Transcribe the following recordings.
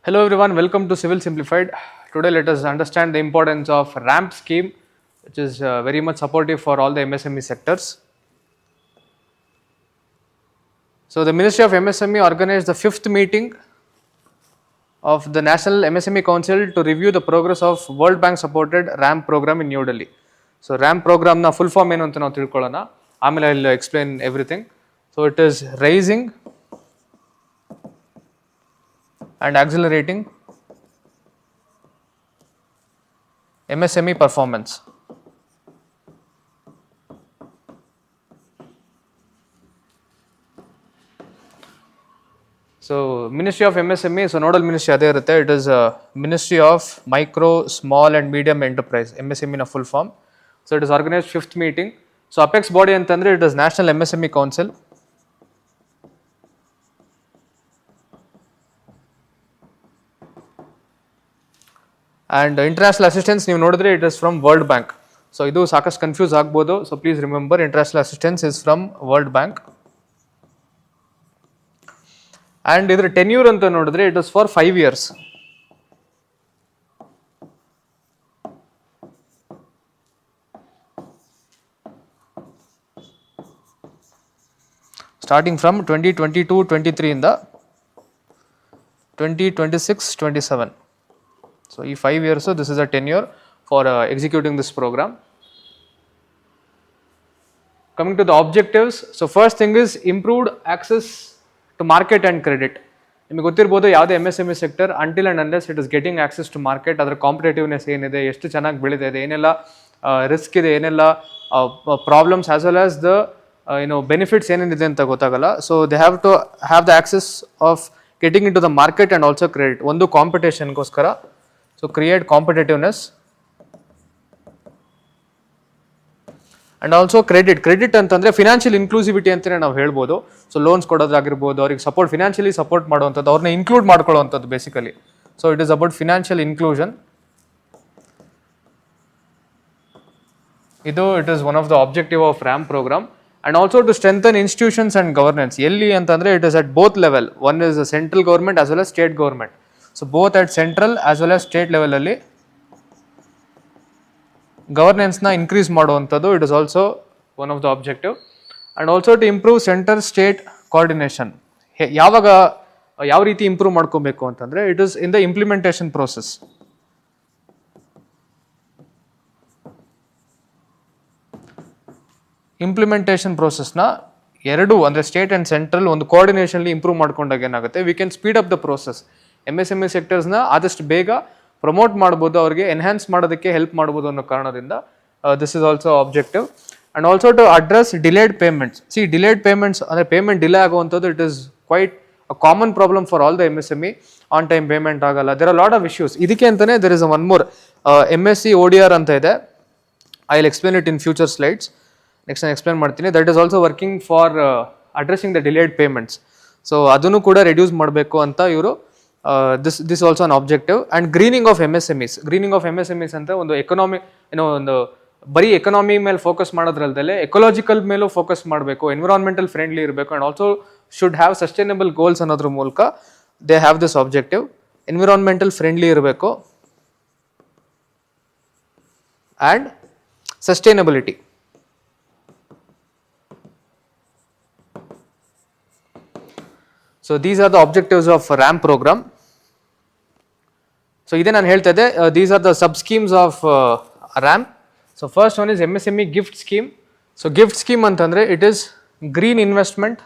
Hello everyone, welcome to Civil Simplified. Today let us understand the importance of RAMP scheme, which is very much supportive for all the MSME sectors. So the Ministry of MSME organized the 5th meeting of the National MSME Council to review the progress of World Bank supported RAMP program in New Delhi. So RAMP program na full form ಏನು ಅಂತ ನಾವು ತಿಳ್ಕೊಳ್ಳೋಣ. ಆಮೇಲೆ I will explain everything. So it is raising and accelerating MSME performance. So Ministry of MSME, so nodal ministry ಅದೇ ಇರುತ್ತೆ. It is Ministry of Micro, Small and Medium Enterprise, MSME na full form. So it is organized 5th meeting. So apex body ಅಂತಂದ್ರೆ it is National MSME Council. And international assistance ನೀವು ನೋಡಿದ್ರೆ it is from World Bank. So ಇದು ಸಾಕಷ್ಟು confuse ಆಗ್ಬೋದು. So please remember international assistance is from World Bank. And ಇದರ tenure ಅಂತ ನೋಡಿದ್ರೆ it is for 5 years. Starting from 2022-23 ಇಂದ 2026-27. So ಈ 5 years, this is a tenure for executing this program. Coming to the objectives, so first thing is improved access to market and credit. ನಿಮಗೆ ಗೊತ್ತಿರ್ಬೋದು ಯಾವುದೇ MSME sector until and unless it is getting access to market, ಅದರ competitiveness ಏನಿದೆ, ಎಷ್ಟು ಚೆನ್ನಾಗಿ ಬೆಳೀತಾ ಇದೆ, ಏನೆಲ್ಲ ರಿಸ್ಕ್ ಇದೆ, ಏನೆಲ್ಲ problems as well as the benefits ಏನೇನಿದೆ ಅಂತ ಗೊತ್ತಾಗಲ್ಲ. So they have to have the access of getting into the market and also credit. ಒಂದು ಕಾಂಪಿಟೇಷನ್ಗೋಸ್ಕರ, so create competitiveness and also credit ಅಂತಂದರೆ ಫಿನಾನ್ಷಿಯಲ್ ಇನ್ಕ್ಲೂಸಿವಿಟಿ ಅಂತಲೇ ನಾವು ಹೇಳ್ಬೋದು. ಸೊ ಲೋನ್ಸ್ ಕೊಡೋದಾಗಿರ್ಬೋದು, ಅವ್ರಿಗೆ ಫಿನಾನ್ಷಿಯಲಿ ಸಪೋರ್ಟ್ ಮಾಡುವಂಥದ್ದು, ಅವ್ರನ್ನ ಇನ್ಕ್ಲೂಡ್ ಮಾಡ್ಕೊಳ್ಳೋವಂಥದ್ದು basically. So it is about financial inclusion. ಇದು it is one of the objective of RAMP programme. And also to strengthen institutions and governance. ಎಲ್ಲಿ ಅಂತಂದರೆ it is at both level. One is central government as well as state government. So both at central as well as state ಲೆವೆಲಲ್ಲಿ ಗವರ್ನೆನ್ಸ್ನ increase ಮಾಡುವಂಥದ್ದು it is also one of the objective. And also to improve centre state coordination. ಯಾವ ರೀತಿ improve ಮಾಡ್ಕೋಬೇಕು ಅಂತಂದರೆ it is in the implementation process. Implementation ಪ್ರೋಸೆಸ್ನ ಎರಡು ಅಂದರೆ ಸ್ಟೇಟ್ ಆ್ಯಂಡ್ ಸೆಂಟ್ರಲ್ ಒಂದು ಕೋಆರ್ಡಿನೇಷನ್ಲಿ ಇಂಪ್ರೂವ್ ಮಾಡ್ಕೊಂಡಾಗ ಏನಾಗುತ್ತೆ, we can speed up the process. MSME ಸೆಕ್ಟರ್ಸ್ನ ಆದಷ್ಟು ಬೇಗ ಪ್ರಮೋಟ್ ಮಾಡ್ಬೋದು, ಅವ್ರಿಗೆ ಎನ್ಹ್ಯಾನ್ಸ್ ಮಾಡೋದಕ್ಕೆ ಹೆಲ್ಪ್ ಮಾಡ್ಬೋದು ಅನ್ನೋ ಕಾರಣದಿಂದ this is also objective. And also to address delayed payments. Delayed payments ಅಂದರೆ ಪೇಮೆಂಟ್ ಡಿಲೇ ಆಗುವಂಥದ್ದು it is quite a common problem for all the MSME. On time payment ಆಗಲ್ಲ, there are lot of issues. ಇದಕ್ಕೆ ಅಂತಲೇ there is one more MSc ODR ಅಂತ ಇದೆ. I will explain it in future slides. Next ನಾನು explain ಮಾಡ್ತೀನಿ. That is also working for addressing the delayed payments. So ಅದನ್ನು ಕೂಡ reduce ಮಾಡಬೇಕು ಅಂತ ಇವರು this also an objective. And greening of MSMEs ಅಂತ ಒಂದು ಒಂದು ಬರೀ ಎಕನಾಮಿ ಮೇಲೆ ಫೋಕಸ್ ಮಾಡೋದ್ರಲ್ದಲ್ಲೇ ಎಕೊಲಾಜಿಕಲ್ ಮೇಲೂ ಫೋಕಸ್ ಮಾಡಬೇಕು, ಎನ್ವಿರಾನ್ಮೆಂಟಲ್ ಫ್ರೆಂಡ್ಲಿ ಇರಬೇಕು, and also should have sustainable goals ಅನ್ನೋದ್ರ ಮೂಲಕ they have this objective. Environmental friendly ಇರಬೇಕು and sustainability. So these are the objectives of RAMP program. So ide ನಾನು ಹೇಳ್ತಾ ಇದ್ದೆ, these are the sub schemes of RAMP. So first one is MSME gift scheme. So gift scheme ಅಂತಂದ್ರೆ it is green investment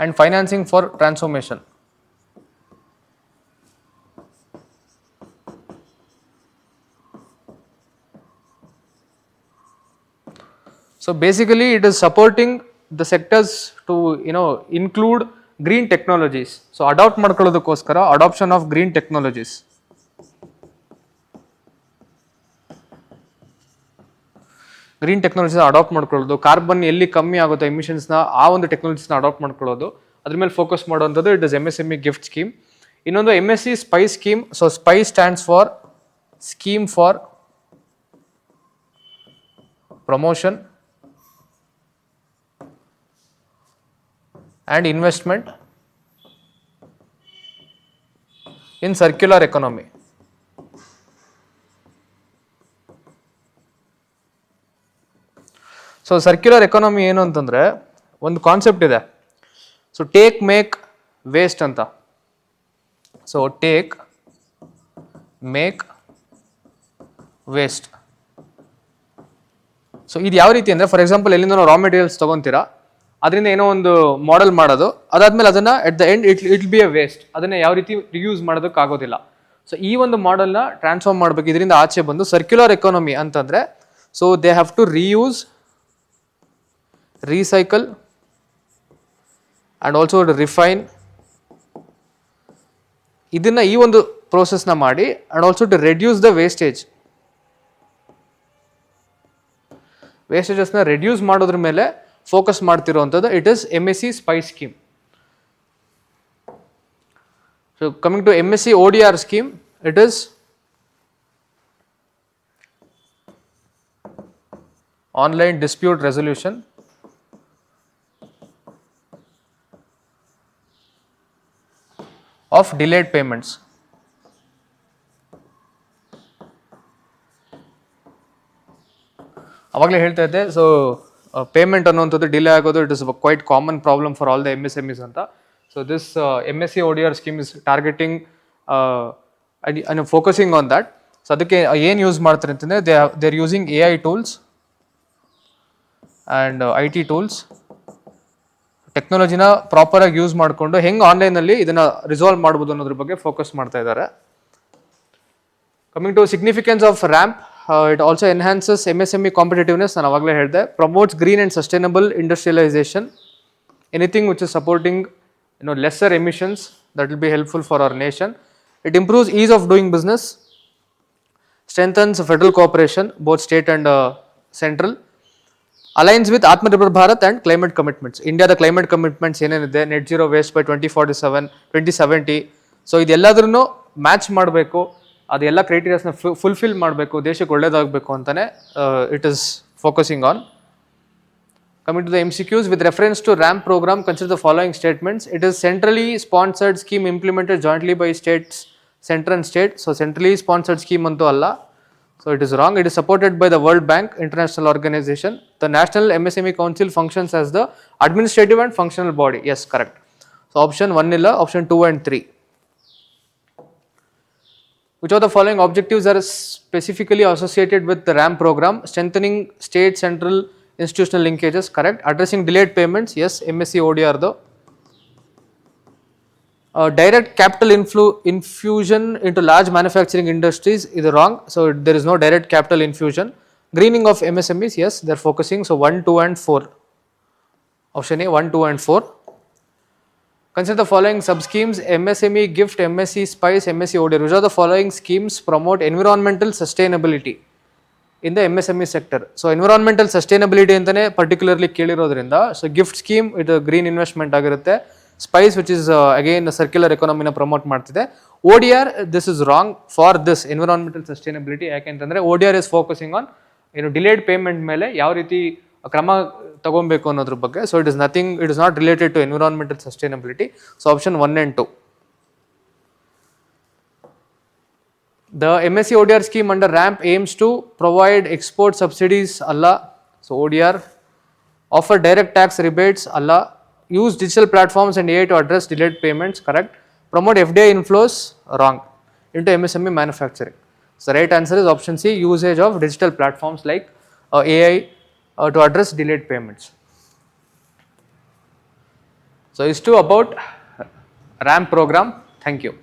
and financing for transformation. So basically it is supporting the sectors to include green technologies. So adopt ಮಾಡ್ಕೊಳ್ಳೋದಕ್ಕೋಸ್ಕರ adoption of green technologies. Green ಟೆಕ್ನಾಲಜಿನ adopt ಮಾಡ್ಕೊಳ್ಳೋದು, carbon ಎಲ್ಲಿ ಕಮ್ಮಿ ಆಗುತ್ತೆ ಎಮಿಷನ್ಸ್ನ ಆ ಒಂದು ಟೆಕ್ನಾಲಜೀಸ್ನ adapt ಮಾಡ್ಕೊಳ್ಳೋದು, ಅದ್ರ ಮೇಲೆ ಫೋಕಸ್ ಮಾಡುವಂಥದ್ದು it is MSME gift scheme. ಇನ್ನೊಂದು MSc SPICE scheme. So Spice stands for scheme for promotion and investment in circular economy. So circular economy ಏನು ಅಂತಂದರೆ ಒಂದು ಕಾನ್ಸೆಪ್ಟ್ ಇದೆ. ಸೊ ಟೇಕ್ ಮೇಕ್ ವೇಸ್ಟ್ ಅಂತ. So take make waste. So ಇದು ಯಾವ ರೀತಿ ಅಂದರೆ, ಫಾರ್ ಎಕ್ಸಾಂಪಲ್ ಎಲ್ಲಿಂದ ನಾವು ರಾ ಮೆಟೀರಿಯಲ್ಸ್ ತೊಗೊತೀರಾ, ಅದರಿಂದ ಏನೋ ಒಂದು ಮಾಡೆಲ್ ಮಾಡೋದು, ಅದಾದಮೇಲೆ ಅದನ್ನು at the end it be A waste, ಅದನ್ನು ಯಾವ ರೀತಿ ರಿಯೂಸ್ ಮಾಡೋದಕ್ಕಾಗೋದಿಲ್ಲ. ಸೊ ಈ ಒಂದು ಮಾಡೆಲ್ನ ಟ್ರಾನ್ಸ್ಫಾರ್ಮ್ ಮಾಡಬೇಕು, ಇದರಿಂದ ಆಚೆ ಬಂದು ಸರ್ಕ್ಯುಲರ್ ಎಕಾನಮಿ ಅಂತಂದರೆ, so they have to reuse, recycle and also refine, ಇದನ್ನ ಈ ಒಂದು ಪ್ರೋಸೆಸ್ನ ಮಾಡಿ, and also to reduce the wastage. ವೇಸ್ಟೇಜಸ್ನ ರೆಡ್ಯೂಸ್ ಮಾಡೋದ್ರ ಮೇಲೆ ಫೋಕಸ್ ಮಾಡ್ತಿರೋವಂಥದ್ದು. It is MSc SPICE scheme. So coming to MSc ODR scheme, it is online dispute resolution of delayed payments. ಅವಾಗಲೇ ಹೇಳ್ತಾ ಇದ್ದೆ, ಸೊ ಪೇಮೆಂಟ್ ಅನ್ನುವಂಥದ್ದು ಡಿಲೇ ಆಗೋದು it is quite common problem for all the MSMEs ಅಂತ. So this MSc ODR scheme is targeting focusing on that. So ಅದಕ್ಕೆ ಏನು use ಮಾಡ್ತಾರೆ ಅಂತಂದರೆ, they are using AI tools and IT tools, ಟೆಕ್ನಾಲಜಿನ ಪ್ರಾಪರಾಗಿ use ಮಾಡಿಕೊಂಡು ಹೆಂಗೆ ಆನ್ಲೈನಲ್ಲಿ ಇದನ್ನು ರಿಸಾಲ್ವ್ ಮಾಡ್ಬೋದು ಅನ್ನೋದ್ರ ಬಗ್ಗೆ ಫೋಕಸ್ ಮಾಡ್ತಾ ಇದ್ದಾರೆ. Coming to significance of RAMP, it also enhances MSME competitiveness. ನಾನು ಅವಾಗಲೇ ಹೇಳಿದೆ, promotes green and sustainable industrialisation, anything which is supporting lesser emissions, that will be helpful for our nation. It improves ease of doing business, strengthens federal cooperation both state and central, aligns with Atmanirbhar Bharat and climate commitments. ಇಂಡಿಯಾದ climate commitments ಏನೇನಿದೆ, net zero waste by 2070. So ಇದೆಲ್ಲದ್ರೂ match ಮಾಡಬೇಕು, ಅದೆಲ್ಲ ಕ್ರೈಟೀರಿಯಾಸ್ನ fulfil ಮಾಡಬೇಕು, ದೇಶಕ್ಕೆ ಒಳ್ಳೇದಾಗಬೇಕು ಅಂತಲೇ it is focusing on. Coming to the MCQs, with reference to RAMP programme consider the following statements. It is centrally sponsored scheme implemented jointly by states, central and state. So centrally sponsored scheme ಅಂತೂ ಅಲ್ಲ. So it is wrong. It is supported by the World Bank, international organization. The National MSME Council functions as the administrative and functional body. Yes, correct. So option 1 illa, option 2 and 3. Which of the following objectives are specifically associated with the RAM program? Strengthening state central institutional linkages, correct. Addressing delayed payments, yes, MSc ODR though. Direct capital infusion into large manufacturing industries is wrong. So there is no direct capital infusion. Greening of MSMEs, yes, they are focusing. So 1, 2 and 4. Option A, 1, 2 and 4. Consider the following sub-schemes: MSME GIFT, MSc SPICE, MSc ODR. Which of the following schemes promote environmental sustainability in the MSME sector? So environmental sustainability antane particularly kelirodrinda. So GIFT scheme, it green investment ಆಗಿರುತ್ತೆ. SPICE which is again circular ಎಕಾನಮಿನ promote ಮಾಡ್ತಿದೆ. ODR, this is wrong for this environmental sustainability. ಯಾಕೆಂತಂದರೆ ODR is focusing on delayed payment ಮೇಲೆ ಯಾವ ರೀತಿ ಕ್ರಮ ತಗೊಬೇಕು ಅನ್ನೋದ್ರ ಬಗ್ಗೆ. So it is nothing, it is not related to environmental sustainability. So option 1 and 2. The MSc ODR scheme under RAMP aims to provide export subsidies, Allah. So ODR. Offer direct tax rebates, Allah. Use digital platforms and AI to address delayed payments, correct. Promote FDI inflows, wrong, into MSME manufacturing. So the right answer is option C, usage of digital platforms like AI to address delayed payments. So it's too about RAM program. Thank you.